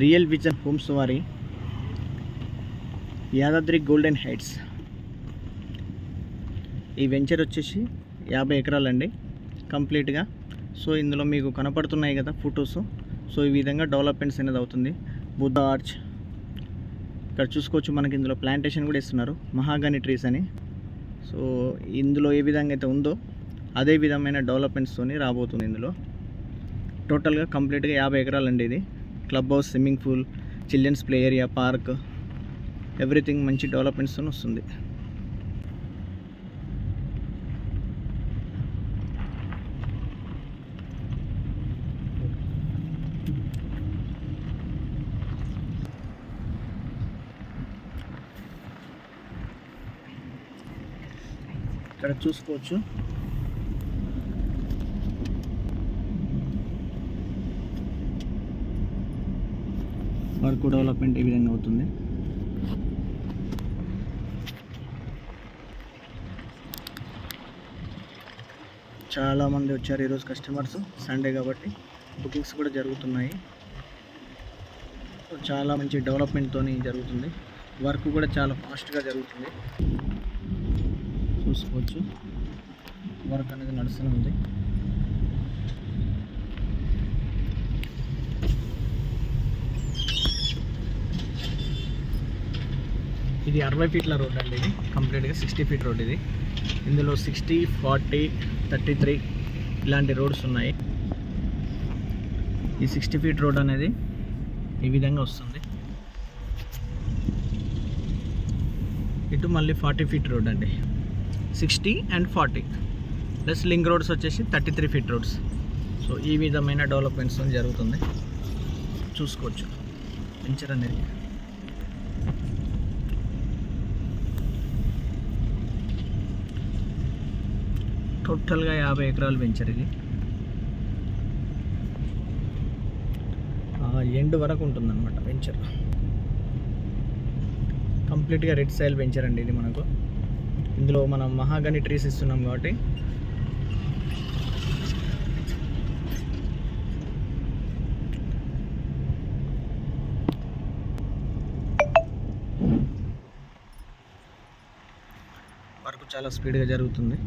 Real vision homes వారి Yadadri golden heights. ఈ venture వచ్చేసి 50 ఎకరాలండి కంప్లీట్గా. సో ఇందులో మీకు కనపడుతున్నాయి కదా ఫొటోస్. సో ఈ విధంగా డెవలప్మెంట్స్ అనేది అవుతుంది. బుద్ధ ఆర్చ్ ఇక్కడ చూసుకోవచ్చు. మనకి ఇందులో ప్లాంటేషన్ కూడా ఇస్తున్నారు, మహాగని ట్రీస్ అని. సో ఇందులో ఏ విధంగా అయితే ఉందో అదే విధమైన డెవలప్మెంట్స్తో రాబోతుంది. ఇందులో టోటల్గా కంప్లీట్గా 50 ఎకరాలండి. ఇది club house, swimming pool, children's play area, park, everything మంచి డెవలప్మెంట్స్తో వస్తుంది. ఇక్కడ చూసుకోవచ్చు. వర్క్ డెవలప్మెంట్ ఈ విధంగా అవుతుంది. చాలామంది వచ్చారు ఈరోజు కస్టమర్స్, సండే కాబట్టి బుకింగ్స్ కూడా జరుగుతున్నాయి. చాలా మంచి డెవలప్మెంట్తో జరుగుతుంది. వర్క్ కూడా చాలా ఫాస్ట్గా జరుగుతుంది. చూసుకోవచ్చు, వర్క్ అనేది నడుస్తూనే ఉంది. ఇది 60 ఫీట్ల రోడ్ అండి. ఇది కంప్లీట్గా 60 ఫీట్ రోడ్. ఇది ఇందులో 60, 40, 33 ఇలాంటి రోడ్స్ ఉన్నాయి. ఈ 60 ఫీట్ రోడ్ అనేది ఈ విధంగా వస్తుంది. ఇటు మళ్ళీ 40 ఫీట్ రోడ్ అండి. 60 and 40 ప్లస్ లింక్ రోడ్స్ వచ్చేసి 33 ఫీట్ రోడ్స్. సో ఈ విధమైన డెవలప్మెంట్స్ జరుగుతుంది. చూసుకోవచ్చు వెంచర్ అనేది. టోటల్గా 50 ఎకరాలు వెంచర్. ఇది ఎండ్ వరకు ఉంటుందన్నమాట వెంచర్. కంప్లీట్గా రెడ్ సాయిల్ వెంచర్ అండి ఇది. మనకు ఇందులో మనం మహాగని ట్రీస్ ఇస్తున్నాం కాబట్టి వర్క్ చాలా స్పీడ్గా జరుగుతుంది.